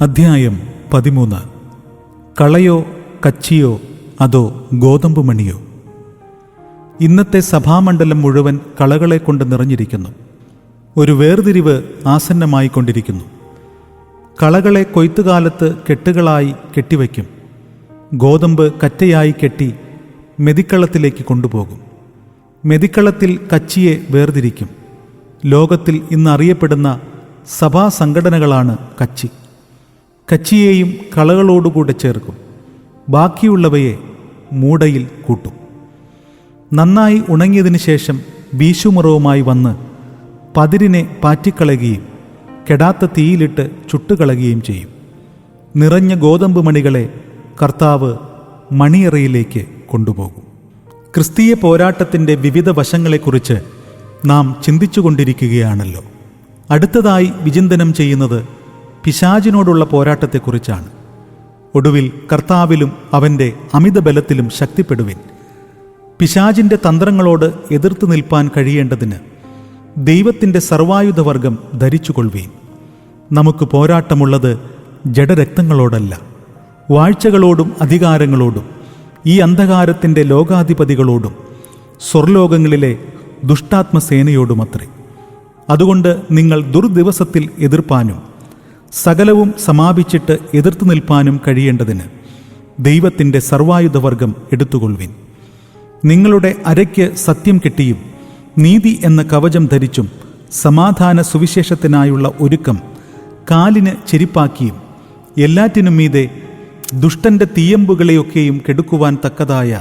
അധ്യായം 13. കളയോ കച്ചിയോ അതോ ഗോതമ്പ് മണിയോ? ഇന്നത്തെ സഭാമണ്ഡലം മുഴുവൻ കളകളെ കൊണ്ട് നിറഞ്ഞിരിക്കുന്നു. ഒരു വേർതിരിവ് ആസന്നമായിക്കൊണ്ടിരിക്കുന്നു. കളകളെ കൊയ്ത്തുകാലത്ത് കെട്ടുകളായി കെട്ടിവയ്ക്കും. ഗോതമ്പ് കറ്റയായി കെട്ടി മെതിക്കളത്തിലേക്ക് കൊണ്ടുപോകും. മെതിക്കളത്തിൽ കച്ചിയെ വേർതിരിക്കും. ലോകത്തിൽ ഇന്നറിയപ്പെടുന്ന സഭാ സംഘടനകളാണ് കച്ചി. കച്ചിയെയും കളകളോടുകൂടെ ചേർക്കും. ബാക്കിയുള്ളവയെ മൂടയിൽ കൂട്ടും. നന്നായി ഉണങ്ങിയതിനു ശേഷം വീശുമുറവുമായി വന്ന് പതിരിനെ പാറ്റിക്കളയുകയും കെടാത്ത തീയിലിട്ട് ചുട്ടുകളയുകയും ചെയ്യും. നിറഞ്ഞ ഗോതമ്പ് മണികളെ കർത്താവ് മണിയറയിലേക്ക് കൊണ്ടുപോകും. ക്രിസ്തീയ പോരാട്ടത്തിൻ്റെ വിവിധ വശങ്ങളെക്കുറിച്ച് നാം ചിന്തിച്ചുകൊണ്ടിരിക്കുകയാണല്ലോ. അടുത്തതായി വിചിന്തനം ചെയ്യുന്നത് പിശാചിനോടുള്ള പോരാട്ടത്തെക്കുറിച്ചാണ്. ഒടുവിൽ കർത്താവിലും അവൻ്റെ അമിതബലത്തിലും ശക്തിപ്പെടുവിൻ. പിശാചിൻ്റെ തന്ത്രങ്ങളോട് എതിർത്ത് നിൽപ്പാൻ കഴിയേണ്ടതിന് ദൈവത്തിൻ്റെ സർവായുധവർഗം ധരിച്ചുകൊള്ളുവീൻ. നമുക്ക് പോരാട്ടമുള്ളത് ജഡരക്തങ്ങളോടല്ല, വാഴ്ചകളോടും അധികാരങ്ങളോടും ഈ അന്ധകാരത്തിൻ്റെ ലോകാധിപതികളോടും സ്വർലോകങ്ങളിലെ ദുഷ്ടാത്മസേനയോടുമത്രേ. അതുകൊണ്ട് നിങ്ങൾ ദുർദിവസത്തിൽ എതിർപ്പാനും സകലവും സമാപിച്ചിട്ട് എതിർത്തു നിൽപ്പാനും കഴിയേണ്ടതിന് ദൈവത്തിൻ്റെ സർവായുധവർഗം എടുത്തുകൊള്ളുവിൻ. നിങ്ങളുടെ അരയ്ക്ക് സത്യം കെട്ടിയും നീതി എന്ന കവചം ധരിച്ചും സമാധാന സുവിശേഷത്തിനായുള്ള ഒരുക്കം കാലിന് ചെരിപ്പാക്കിയും എല്ലാറ്റിനും മീതെ ദുഷ്ടന്റെ തീയമ്പുകളെയൊക്കെയും കെടുക്കുവാൻ തക്കതായ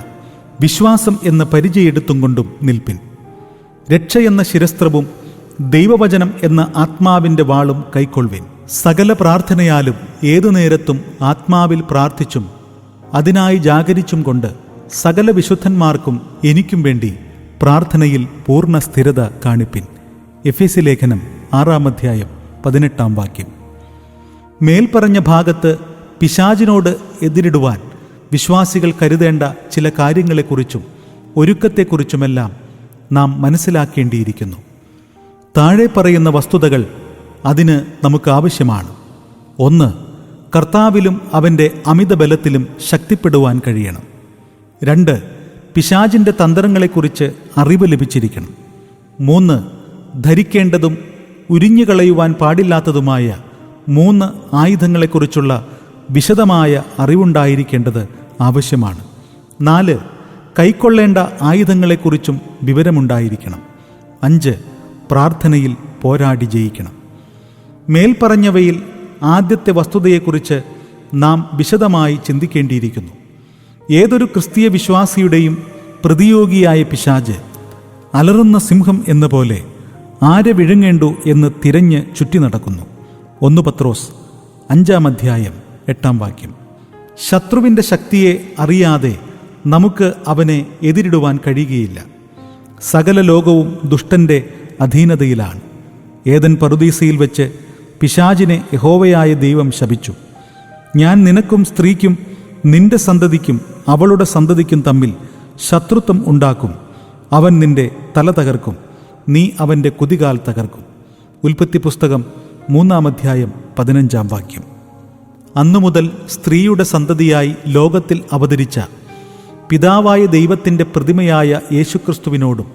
വിശ്വാസം എന്ന പരിചയെടുത്തും കൊണ്ടും നിൽപ്പിൻ. രക്ഷയെന്ന ശിരസ്ത്രവും ദൈവവചനം എന്ന ആത്മാവിൻ്റെ വാളും കൈക്കൊള്ളുവിൻ. സകല പ്രാർത്ഥനയാലും ഏതു നേരത്തും ആത്മാവിൽ പ്രാർത്ഥിച്ചും അതിനായി ജാഗരിച്ചും കൊണ്ട് സകല വിശുദ്ധന്മാർക്കും എനിക്കും വേണ്ടി പ്രാർത്ഥനയിൽ പൂർണ്ണ സ്ഥിരത കാണിപ്പിൻ. എഫേസ്യ ലേഖനം 6:18 മേൽപ്പറഞ്ഞ ഭാഗത്ത് പിശാചിനോട് എതിരിടുവാൻ വിശ്വാസികൾ കരുതേണ്ട ചില കാര്യങ്ങളെക്കുറിച്ചും ഒരുക്കത്തെക്കുറിച്ചുമെല്ലാം നാം മനസ്സിലാക്കേണ്ടിയിരിക്കുന്നു. താഴെ പറയുന്ന വസ്തുതകൾ അതിന് നമുക്ക് ആവശ്യമാണ്. 1. കർത്താവിലും അവൻ്റെ അമിതബലത്തിലും ശക്തിപ്പെടുവാൻ കഴിയണം. 2. പിശാചിൻ്റെ തന്ത്രങ്ങളെക്കുറിച്ച് അറിവ് ലഭിച്ചിരിക്കണം. 3. ധരിക്കേണ്ടതും ഉരിഞ്ഞുകളയുവാൻ പാടില്ലാത്തതുമായ 3 ആയുധങ്ങളെക്കുറിച്ചുള്ള വിശദമായ അറിവുണ്ടായിരിക്കേണ്ടത് ആവശ്യമാണ്. 4. കൈക്കൊള്ളേണ്ട ആയുധങ്ങളെക്കുറിച്ചും വിവരമുണ്ടായിരിക്കണം. 5. പ്രാർത്ഥനയിൽ പോരാടി ജയിക്കണം. മേൽപ്പറഞ്ഞവയിൽ ആദ്യത്തെ വസ്തുതയെക്കുറിച്ച് നാം വിശദമായി ചിന്തിക്കേണ്ടിയിരിക്കുന്നു. ഏതൊരു ക്രിസ്തീയ വിശ്വാസിയുടെയും പ്രതിയോഗിയായ പിശാച് അലറുന്ന സിംഹം എന്ന പോലെ ആരെ വിഴുങ്ങേണ്ടു എന്ന് തിരഞ്ഞ് ചുറ്റി നടക്കുന്നു. 1 പത്രോസ് 5:8 ശത്രുവിൻ്റെ ശക്തിയെ അറിയാതെ നമുക്ക് അവനെ എതിരിടുവാൻ കഴിയുകയില്ല. സകല ലോകവും ദുഷ്ടൻ്റെ അധീനതയിലാണ്. ഏദൻ പറുദീസയിൽ വെച്ച് പിശാചിനെ യഹോവയായ ദൈവം ശപിച്ചു. ഞാൻ നിനക്കും സ്ത്രീക്കും നിന്റെ സന്തതിക്കും അവളുടെ സന്തതിക്കും തമ്മിൽ ശത്രുത്വം ഉണ്ടാക്കും. അവൻ നിന്റെ തല തകർക്കും, നീ അവൻ്റെ കുതികാൽ തകർക്കും. ഉൽപ്പത്തി പുസ്തകം 3:15 അന്നുമുതൽ സ്ത്രീയുടെ സന്തതിയായി ലോകത്തിൽ അവതരിച്ച പിതാവായ ദൈവത്തിൻ്റെ പ്രതിമയായ യേശുക്രിസ്തുവിനോടും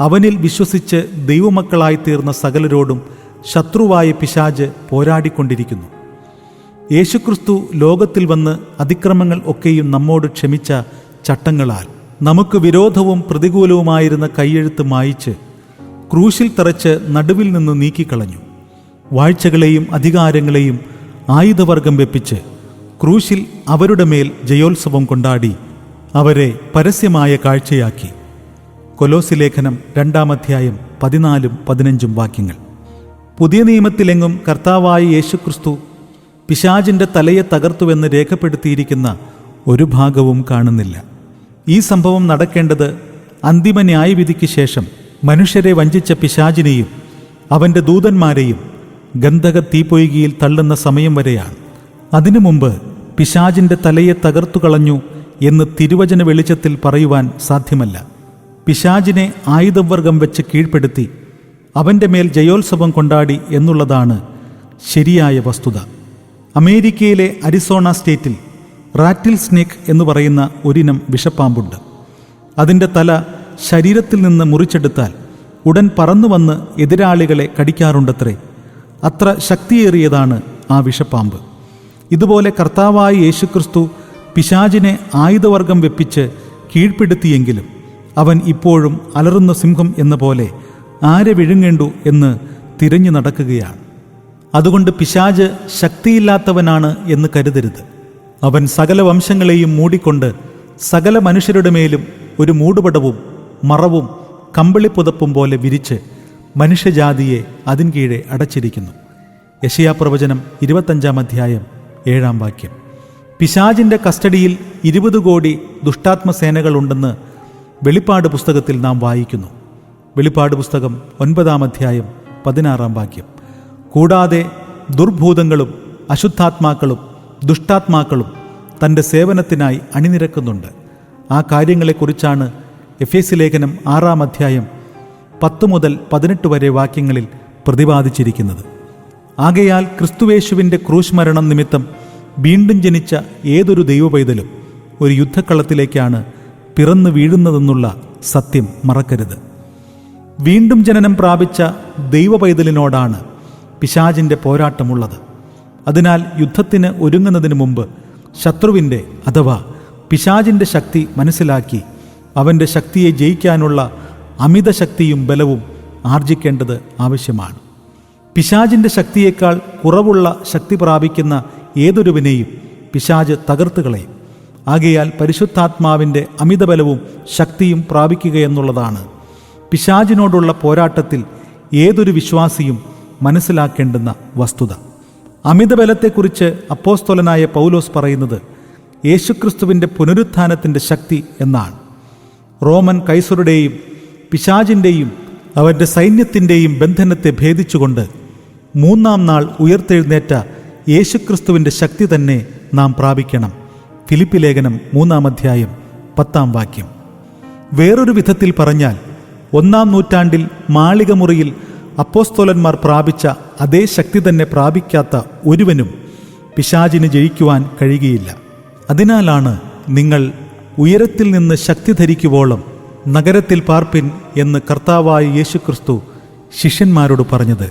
അവനിൽ വിശ്വസിച്ച് ദൈവമക്കളായി തീർന്ന സകലരോടും ശത്രുവായ പിശാച് പോരാടിക്കൊണ്ടിരിക്കുന്നു. യേശുക്രിസ്തു ലോകത്തിൽ വന്ന് അതിക്രമങ്ങൾ ഒക്കെയും നമ്മോട് ക്ഷമിച്ച ചട്ടങ്ങളാൽ നമുക്ക് വിരോധവും പ്രതികൂലവുമായിരുന്ന കൈയെഴുത്ത് മായിച്ച് ക്രൂശിൽ തറച്ച് നടുവിൽ നിന്ന് നീക്കിക്കളഞ്ഞു. വാഴ്ചകളെയും അധികാരങ്ങളെയും ആയുധവർഗം വെപ്പിച്ച് ക്രൂശിൽ അവരുടെ മേൽ ജയോത്സവം കൊണ്ടാടി അവരെ പരസ്യമായ കാഴ്ചയാക്കി. കൊലോസി ലേഖനം 2:14-15 പുതിയ നിയമത്തിലെങ്ങും കർത്താവായ യേശുക്രിസ്തു പിശാചിൻ്റെ തലയെ തകർത്തുവെന്ന് രേഖപ്പെടുത്തിയിരിക്കുന്ന ഒരു ഭാഗവും കാണുന്നില്ല. ഈ സംഭവം നടക്കേണ്ടത് അന്തിമ ന്യായവിധിക്ക് ശേഷം മനുഷ്യരെ വഞ്ചിച്ച പിശാചിനെയും അവൻ്റെ ദൂതന്മാരെയും ഗന്ധക തീപ്പൊയ്കയിൽ തള്ളുന്ന സമയം വരെയാണ്. അതിനു മുമ്പ് പിശാചിൻ്റെ തലയെ തകർത്തു കളഞ്ഞു എന്ന് തിരുവചന വെളിച്ചത്തിൽ പറയുവാൻ സാധ്യമല്ല. പിശാചിനെ ആയുധവർഗം വെച്ച് കീഴ്പ്പെടുത്തി അവൻ്റെ മേൽ ജയോത്സവം കൊണ്ടാടി എന്നുള്ളതാണ് ശരിയായ വസ്തുത. അമേരിക്കയിലെ അരിസോണ സ്റ്റേറ്റിൽ റാറ്റിൽ സ്നേക്ക് എന്ന് പറയുന്ന ഒരിനം വിഷപ്പാമ്പുണ്ട്. അതിൻ്റെ തല ശരീരത്തിൽ നിന്ന് മുറിച്ചെടുത്താൽ ഉടൻ പറന്നു വന്ന് എതിരാളികളെ കടിക്കാറുണ്ടത്രേ. അത്ര ശക്തിയേറിയതാണ് ആ വിഷപ്പാമ്പ്. ഇതുപോലെ കർത്താവായ യേശുക്രിസ്തു പിശാചിനെ ആയുധവർഗം വെപ്പിച്ച് കീഴ്പ്പെടുത്തിയെങ്കിലും അവൻ ഇപ്പോഴും അലറുന്ന സിംഹം എന്ന പോലെ ആരെ വിഴുങ്ങേണ്ടു എന്ന് തിരഞ്ഞു നടക്കുകയാണ്. അതുകൊണ്ട് പിശാച് ശക്തിയില്ലാത്തവനാണ് എന്ന് കരുതരുത്. അവൻ സകല വംശങ്ങളെയും മൂടിക്കൊണ്ട് സകല മനുഷ്യരുടെ മേലും ഒരു മൂടുപടവും മറവും കമ്പിളിപ്പുതപ്പും പോലെ വിരിച്ച് മനുഷ്യജാതിയെ അതിൻ കീഴെ അടച്ചിരിക്കുന്നു. യെശയ്യാപ്രവചനം 25-ാം അധ്യായം 7-ാം വാക്യം. പിശാചിൻ്റെ കസ്റ്റഡിയിൽ 20 കോടി ദുഷ്ടാത്മസേനകളുണ്ടെന്ന് വെളിപ്പാട് പുസ്തകത്തിൽ നാം വായിക്കുന്നു. വെളിപ്പാട് പുസ്തകം 9-ാം അധ്യായം 16-ാം വാക്യം. കൂടാതെ ദുർഭൂതങ്ങളും അശുദ്ധാത്മാക്കളും ദുഷ്ടാത്മാക്കളും തൻ്റെ സേവനത്തിനായി അണിനിരക്കുന്നുണ്ട്. ആ കാര്യങ്ങളെക്കുറിച്ചാണ് എഫേസ്യ ലേഖനം 6-ാം അധ്യായം 10 മുതൽ 18 വരെ വാക്യങ്ങളിൽ പ്രതിപാദിച്ചിരിക്കുന്നത്. ആകയാൽ ക്രിസ്തുവേശുവിൻ്റെ ക്രൂശ് മരണം നിമിത്തം വീണ്ടും ജനിച്ച ഏതൊരു ദൈവപൈതലും ഒരു യുദ്ധക്കളത്തിലേക്കാണ് പിറന്നു വീഴുന്നതെന്നുള്ള സത്യം മറക്കരുത്. വീണ്ടും ജനനം പ്രാപിച്ച ദൈവപൈതലിനോടാണ് പിശാചിൻ്റെ പോരാട്ടമുള്ളത്. അതിനാൽ യുദ്ധത്തിന് ഒരുങ്ങുന്നതിന് മുമ്പ് ശത്രുവിൻ്റെ അഥവാ പിശാചിൻ്റെ ശക്തി മനസ്സിലാക്കി അവൻ്റെ ശക്തിയെ ജയിക്കാനുള്ള അമിത ശക്തിയും ബലവും ആർജിക്കേണ്ടത് ആവശ്യമാണ്. പിശാചിൻ്റെ ശക്തിയേക്കാൾ കുറവുള്ള ശക്തി പ്രാപിക്കുന്ന ഏതൊരുവിനെയും പിശാച് തകർത്ത് കളയും. ആകയാൽ പരിശുദ്ധാത്മാവിൻ്റെ അമിതബലവും ശക്തിയും പ്രാപിക്കുകയെന്നുള്ളതാണ് പിശാചിനോടുള്ള പോരാട്ടത്തിൽ ഏതൊരു വിശ്വാസിയും മനസ്സിലാക്കേണ്ടുന്ന വസ്തുത. അമിതബലത്തെക്കുറിച്ച് അപ്പോസ്തലനായ പൗലോസ് പറയുന്നത് യേശുക്രിസ്തുവിൻ്റെ പുനരുത്ഥാനത്തിൻ്റെ ശക്തി എന്നാണ്. റോമൻ കൈസറുടെയും പിശാചിൻ്റെയും അവൻ്റെ സൈന്യത്തിൻ്റെയും ബന്ധനത്തെ ഭേദിച്ചുകൊണ്ട് 3-ാം നാൾ ഉയർത്തെഴുന്നേറ്റ യേശുക്രിസ്തുവിൻ്റെ ശക്തി തന്നെ നാം പ്രാപിക്കണം. ഫിലിപ്പി ലേഖനം 3-ാം അധ്യായം 10-ാം വാക്യം. വേറൊരു വിധത്തിൽ പറഞ്ഞാൽ 1-ാം നൂറ്റാണ്ടിൽ മാളികമുറിയിൽ അപ്പോസ്തലന്മാർ പ്രാപിച്ച അതേ ശക്തി തന്നെ പ്രാപിക്കാത്ത ഒരുവനും പിശാചിന് ജയിക്കുവാൻ കഴിയുകയില്ല. അതിനാലാണ് നിങ്ങൾ ഉയരത്തിൽ നിന്ന് ശക്തി ധരിക്കുവോളം നഗരത്തിൽ പാർപ്പിൻ എന്ന് കർത്താവായ യേശുക്രിസ്തു ശിഷ്യന്മാരോട് പറഞ്ഞത്.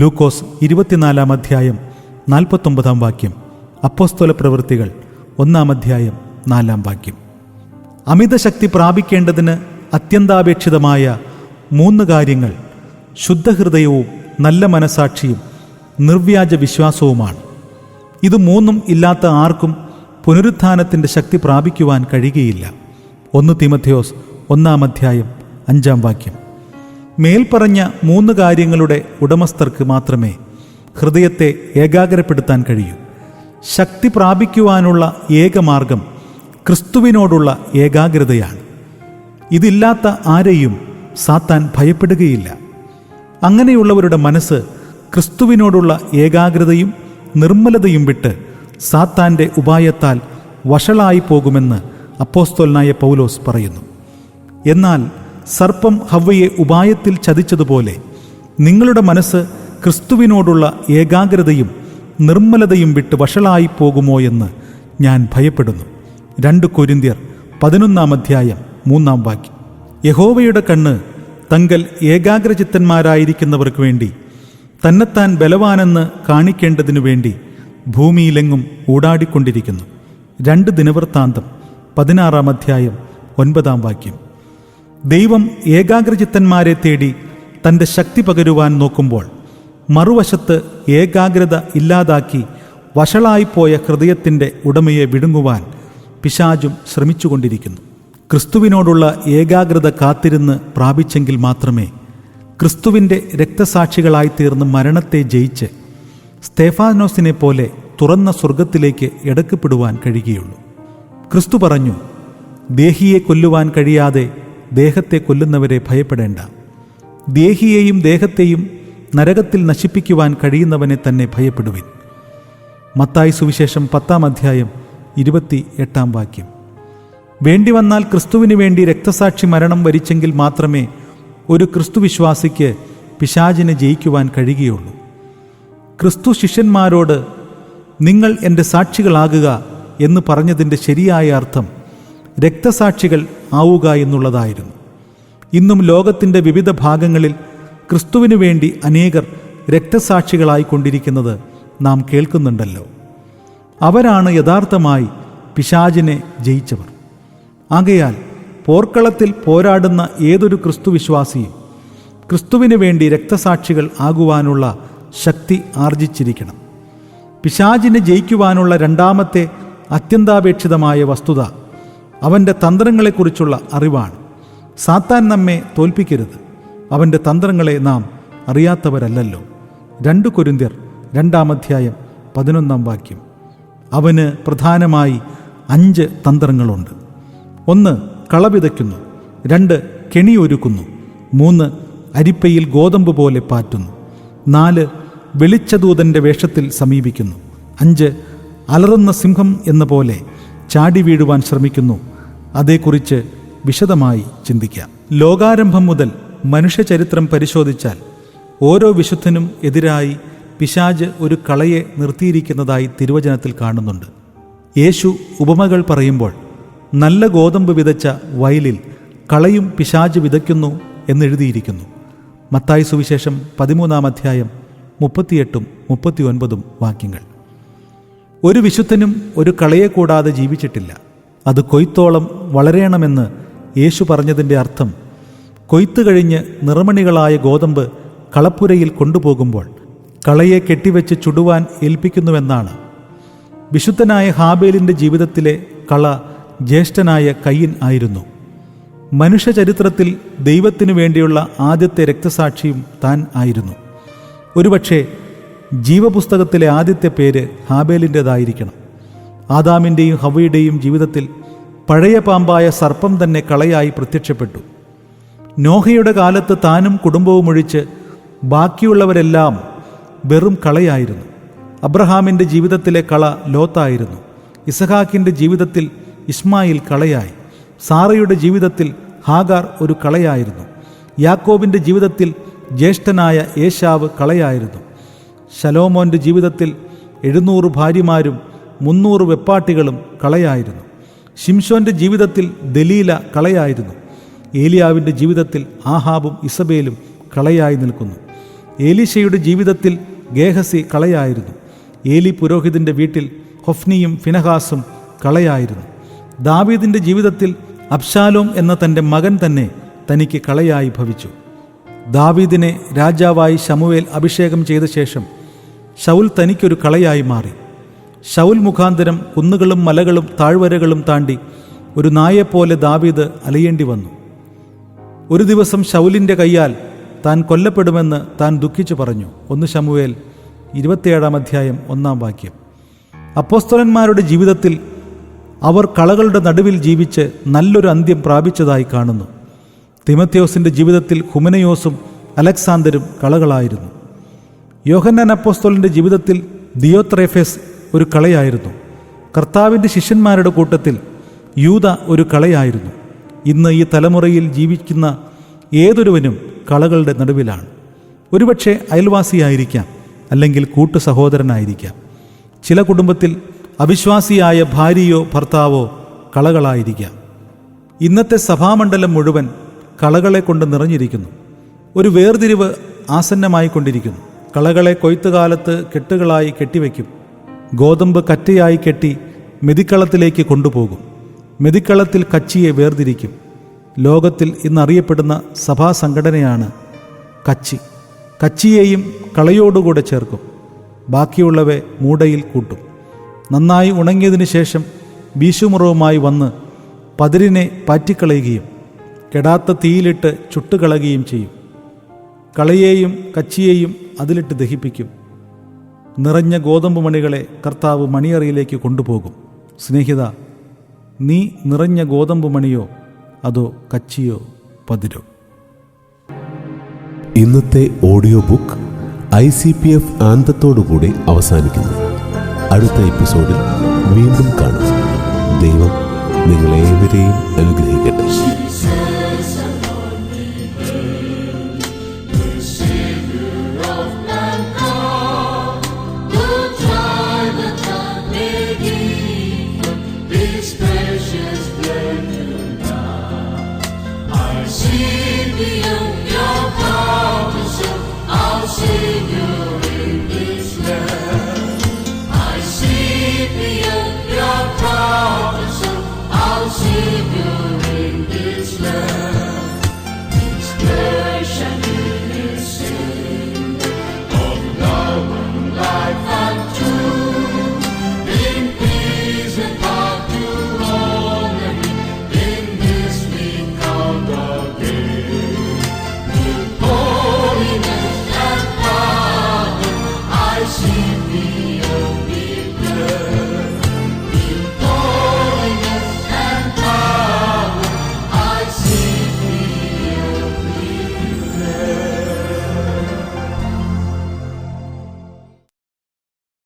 ലൂക്കോസ് 24-ാം അധ്യായം 49-ാം വാക്യം. അപ്പോസ്തല പ്രവൃത്തികൾ 1-ാം അധ്യായം 4-ാം വാക്യം. അമിതശക്തി പ്രാപിക്കേണ്ടതിന് അത്യന്താപേക്ഷിതമായ 3 കാര്യങ്ങൾ ശുദ്ധഹൃദയവും നല്ല മനസാക്ഷിയും നിർവ്യാജ വിശ്വാസവുമാണ്. ഇത് 3 ഇല്ലാത്ത ആർക്കും പുനരുത്ഥാനത്തിൻ്റെ ശക്തി പ്രാപിക്കുവാൻ കഴിയുകയില്ല. 1 തീമോഥെയോസ് 1-ാം അധ്യായം 5-ാം വാക്യം. മേൽപ്പറഞ്ഞ 3 കാര്യങ്ങളുടെ ഉടമസ്ഥർക്ക് മാത്രമേ ഹൃദയത്തെ ഏകാഗ്രപ്പെടുത്താൻ കഴിയൂ. ശക്തി പ്രാപിക്കുവാനുള്ള ഏകമാർഗം ക്രിസ്തുവിനോടുള്ള ഏകാഗ്രതയാണ്. ഇതില്ലാത്ത ആരെയും സാത്താൻ ഭയപ്പെടുകയില്ല. അങ്ങനെയുള്ളവരുടെ മനസ്സ് ക്രിസ്തുവിനോടുള്ള ഏകാഗ്രതയും നിർമ്മലതയും വിട്ട് സാത്താൻ്റെ ഉപായത്താൽ വഷളായി പോകുമെന്ന് അപ്പോസ്തലനായ പൗലോസ് പറയുന്നു. എന്നാൽ സർപ്പം ഹവ്വയെ ഉപായത്തിൽ ചതിച്ചതുപോലെ നിങ്ങളുടെ മനസ്സ് ക്രിസ്തുവിനോടുള്ള ഏകാഗ്രതയും നിർമ്മലതയും വിട്ട് വഷളായി പോകുമോ എന്ന് ഞാൻ ഭയപ്പെടുന്നു. 2 കൊരിന്ത്യർ 11-ാം അധ്യായം 3-ാം വാക്യം. യഹോവയുടെ കണ്ണ് തങ്കൽ ഏകാഗ്രചിത്തന്മാരായിരിക്കുന്നവർക്ക് വേണ്ടി തന്നെത്താൻ ബലവാനെന്ന് കാണിക്കേണ്ടതിനു വേണ്ടി ഭൂമിയിലെങ്ങും ഊടാടിക്കൊണ്ടിരിക്കുന്നു. 2 ദിനവൃത്താന്തം 16-ാം അധ്യായം 9-ാം വാക്യം. ദൈവം ഏകാഗ്രചിത്തന്മാരെ തേടി തൻ്റെ ശക്തി പകരുവാൻ നോക്കുമ്പോൾ മറുവശത്ത് ഏകാഗ്രത ഇല്ലാതാക്കി വഷളായിപ്പോയ ഹൃദയത്തിൻ്റെ ഉടമയെ വിഴുങ്ങുവാൻ പിശാചും ശ്രമിച്ചുകൊണ്ടിരിക്കുന്നു. ക്രിസ്തുവിനോടുള്ള ഏകാഗ്രത കാത്തിരുന്ന് പ്രാപിച്ചെങ്കിൽ മാത്രമേ ക്രിസ്തുവിൻ്റെ രക്തസാക്ഷികളായി തീർന്ന് മരണത്തെ ജയിച്ച് സ്തേഫാനോസിനെ പോലെ തുറന്ന സ്വർഗത്തിലേക്ക് എടുക്കപ്പെടുവാൻ കഴിയുകയുള്ളൂ. ക്രിസ്തു പറഞ്ഞു, ദേഹിയെ കൊല്ലുവാൻ കഴിയാതെ ദേഹത്തെ കൊല്ലുന്നവരെ ഭയപ്പെടേണ്ട. ദേഹിയെയും ദേഹത്തെയും നരകത്തിൽ നശിപ്പിക്കുവാൻ കഴിയുന്നവനെ തന്നെ ഭയപ്പെടുവിൻ. മത്തായി സുവിശേഷം 10-ാം അധ്യായം 28-ാം വാക്യം. വേണ്ടി വന്നാൽ ക്രിസ്തുവിന് വേണ്ടി രക്തസാക്ഷി മരണം വരിച്ചെങ്കിൽ മാത്രമേ ഒരു ക്രിസ്തുവിശ്വാസിക്ക് പിശാചിനെ ജയിക്കുവാൻ കഴിയുകയുള്ളൂ. ക്രിസ്തു ശിഷ്യന്മാരോട് നിങ്ങൾ എൻ്റെ സാക്ഷികളാകുക എന്ന് പറഞ്ഞതിൻ്റെ ശരിയായ അർത്ഥം രക്തസാക്ഷികൾ ആവുക എന്നുള്ളതായിരുന്നു. ഇന്നും ലോകത്തിൻ്റെ വിവിധ ഭാഗങ്ങളിൽ ക്രിസ്തുവിനു വേണ്ടി അനേകർ രക്തസാക്ഷികളായിക്കൊണ്ടിരിക്കുന്നത് നാം കേൾക്കുന്നുണ്ടല്ലോ. അവരാണ് യഥാർത്ഥമായി പിശാചിനെ ജയിച്ചവർ. ആകയാൽ പോർക്കളത്തിൽ പോരാടുന്ന ഏതൊരു ക്രിസ്തുവിശ്വാസിയും ക്രിസ്തുവിന് വേണ്ടി രക്തസാക്ഷികൾ ആകുവാനുള്ള ശക്തി ആർജിച്ചിരിക്കണം. പിശാചിനെ ജയിക്കുവാനുള്ള രണ്ടാമത്തെ അത്യന്താപേക്ഷിതമായ വസ്തുത അവൻ്റെ തന്ത്രങ്ങളെക്കുറിച്ചുള്ള അറിവാണ്. സാത്താൻ നമ്മെ തോൽപ്പിക്കരുത്. അവൻ്റെ തന്ത്രങ്ങളെ നാം അറിയാത്തവരല്ലല്ലോ. 2 കൊരിന്ത്യർ 2:11 അവന് പ്രധാനമായി 5 തന്ത്രങ്ങളുണ്ട്. 1 കള വിതയ്ക്കുന്നു, 2 കെണിയൊരുക്കുന്നു, 3 അരിപ്പയിൽ ഗോതമ്പ് പോലെ പാറ്റുന്നു, 4 വെളിച്ചദൂതൻ്റെ വേഷത്തിൽ സമീപിക്കുന്നു, 5 അലറുന്ന സിംഹം എന്ന പോലെ ചാടി വീഴുവാൻ ശ്രമിക്കുന്നു. അതേക്കുറിച്ച് വിശദമായി ചിന്തിക്കാം. ലോകാരംഭം മുതൽ മനുഷ്യചരിത്രം പരിശോധിച്ചാൽ ഓരോ വിശുദ്ധനും എതിരായി പിശാച് ഒരു കളയെ നിർത്തിയിരിക്കുന്നതായി തിരുവചനത്തിൽ കാണുന്നുണ്ട്. യേശു ഉപമകൾ പറയുമ്പോൾ നല്ല ഗോതമ്പ് വിതച്ച വയലിൽ കളയും പിശാച് വിതയ്ക്കുന്നു എന്നെഴുതിയിരിക്കുന്നു. മത്തായി സുവിശേഷം 13:38-39 ഒരു വിശുദ്ധനും ഒരു കളയെ കൂടാതെ ജീവിച്ചിട്ടില്ല. അത് കൊയ്ത്തോളം വളരേണമെന്ന് യേശു പറഞ്ഞതിൻ്റെ അർത്ഥം കൊയ്ത്ത് കഴിഞ്ഞ് നിറമണികളായ ഗോതമ്പ് കളപ്പുരയിൽ കൊണ്ടുപോകുമ്പോൾ കളയെ കെട്ടിവെച്ച് ചുടുവാൻ ഏൽപ്പിക്കുന്നുവെന്നാണ്. വിശുദ്ധനായ ഹാബേലിൻ്റെ ജീവിതത്തിലെ കള ജ്യേഷ്ഠനായ കയ്യൻ ആയിരുന്നു. മനുഷ്യചരിത്രത്തിൽ ദൈവത്തിനു വേണ്ടിയുള്ള ആദ്യത്തെ രക്തസാക്ഷിയും താൻ ആയിരുന്നു. ഒരുപക്ഷെ ജീവപുസ്തകത്തിലെ ആദ്യത്തെ പേര് ഹാബേലിൻ്റെതായിരിക്കണം. ആദാമിൻ്റെയും ഹവ്വയുടെയും ജീവിതത്തിൽ പഴയ പാമ്പായ സർപ്പം തന്നെ കളയായി പ്രത്യക്ഷപ്പെട്ടു. നോഹയുടെ കാലത്ത് താനും കുടുംബവും ഒഴിച്ച് ബാക്കിയുള്ളവരെല്ലാം വെറും കളയായിരുന്നു. അബ്രഹാമിൻ്റെ ജീവിതത്തിലെ കള ലോത്തായിരുന്നു. ഇസഹാക്കിൻ്റെ ജീവിതത്തിൽ ഇസ്മായിൽ കളയായി. സാറയുടെ ജീവിതത്തിൽ ഹാഗാർ ഒരു കളയായിരുന്നു. യാക്കോബിൻ്റെ ജീവിതത്തിൽ ജ്യേഷ്ഠനായ ഏശാവ് കളയായിരുന്നു. ശലോമോൻ്റെ ജീവിതത്തിൽ 700 ഭാര്യമാരും 300 വെപ്പാട്ടികളും കളയായിരുന്നു. ശിംശോൻ്റെ ജീവിതത്തിൽ ദലീല കളയായിരുന്നു. ഏലിയാവിൻ്റെ ജീവിതത്തിൽ ആഹാബും ഇസബേലും കളയായി നിൽക്കുന്നു. ഏലീശയുടെ ജീവിതത്തിൽ ഗേഹസി കളയായിരുന്നു. ഏലി പുരോഹിതൻ്റെ വീട്ടിൽ ഹൊഫ്നിയും ഫിനഹാസും കളയായിരുന്നു. ദാവീദിൻ്റെ ജീവിതത്തിൽ അബ്ശാലോം എന്ന തൻ്റെ മകൻ തന്നെ തനിക്ക് കളയായി ഭവിച്ചു. ദാവീദിനെ രാജാവായി ശമൂവേൽ അഭിഷേകം ചെയ്ത ശേഷം ശൗൽ തനിക്കൊരു കളയായി മാറി. ശൗൽ മുഖാന്തരം കുന്നുകളും മലകളും താഴ്വരകളും താണ്ടി ഒരു നായെപ്പോലെ ദാവീദ് അലയേണ്ടി വന്നു. ഒരു ദിവസം ശൗലിൻ്റെ കയ്യാൽ താൻ കൊല്ലപ്പെടുമെന്ന് താൻ ദുഃഖിച്ചു പറഞ്ഞു. 1 ശമൂവേൽ 27:1 അപ്പോസ്തലന്മാരുടെ ജീവിതത്തിൽ അവർ കളകളുടെ നടുവിൽ ജീവിച്ച് നല്ലൊരു അന്ത്യം പ്രാപിച്ചതായി കാണുന്നു. തിമത്യോസിൻ്റെ ജീവിതത്തിൽ ഹുമനയോസും അലക്സാണ്ടരും കളകളായിരുന്നു. യോഹന്നാൻ അപ്പോസ്തലൻ്റെ ജീവിതത്തിൽ ദിയോത്രേഫസ് ഒരു കളയായിരുന്നു. കർത്താവിൻ്റെ ശിഷ്യന്മാരുടെ കൂട്ടത്തിൽ യൂദ ഒരു കളയായിരുന്നു. ഇന്ന് ഈ തലമുറയിൽ ജീവിക്കുന്ന ഏതൊരുവനും കളകളുടെ നടുവിലാണ്. ഒരുപക്ഷെ അയൽവാസിയായിരിക്കാം, അല്ലെങ്കിൽ കൂട്ടു സഹോദരനായിരിക്കാം. ചില കുടുംബത്തിൽ അവിശ്വാസിയായ ഭാര്യയോ ഭർത്താവോ കളകളായിരിക്കാം. ഇന്നത്തെ സഭാമണ്ഡലം മുഴുവൻ കളകളെ കൊണ്ട് നിറഞ്ഞിരിക്കുന്നു. ഒരു വേർതിരിവ് ആസന്നമായിക്കൊണ്ടിരിക്കുന്നു. കളകളെ കൊയ്ത്തുകാലത്ത് കെട്ടുകളായി കെട്ടിവെക്കും. ഗോതമ്പ് കറ്റയായി കെട്ടി മെതിക്കളത്തിലേക്ക് കൊണ്ടുപോകും. മെതിക്കളത്തിൽ കച്ചിയെ വേർതിരിക്കും. ലോകത്തിൽ ഇന്നറിയപ്പെടുന്ന സഭാ സംഘടനയാണ് കച്ചി. കച്ചിയെയും കളയോടുകൂടെ ചേർക്കും. ബാക്കിയുള്ളവയെ മൂടയിൽ കൂട്ടും. നന്നായി ഉണങ്ങിയതിന് ശേഷം വീശുമുറവുമായി വന്ന് പതിരിനെ പാറ്റിക്കളയുകയും കെടാത്ത തീയിലിട്ട് ചുട്ടുകളയുകയും ചെയ്യും. കളയെയും കച്ചിയെയും അതിലിട്ട് ദഹിപ്പിക്കും. നിറഞ്ഞ ഗോതമ്പ് മണികളെ കർത്താവ് മണിയറയിലേക്ക് കൊണ്ടുപോകും. സ്നേഹിത, നീ നിറഞ്ഞ ഗോതമ്പ് മണിയോ അതോ കച്ചിയോ പതിരോ? ഇന്നത്തെ ഓഡിയോ ബുക്ക് ICPF ആന്തത്തോടുകൂടി അവസാനിക്കുന്നു. അടുത്ത എപ്പിസോഡിൽ വീണ്ടും കാണാം. ദൈവം നിങ്ങളേവരെയും അനുഗ്രഹിക്കട്ടെ.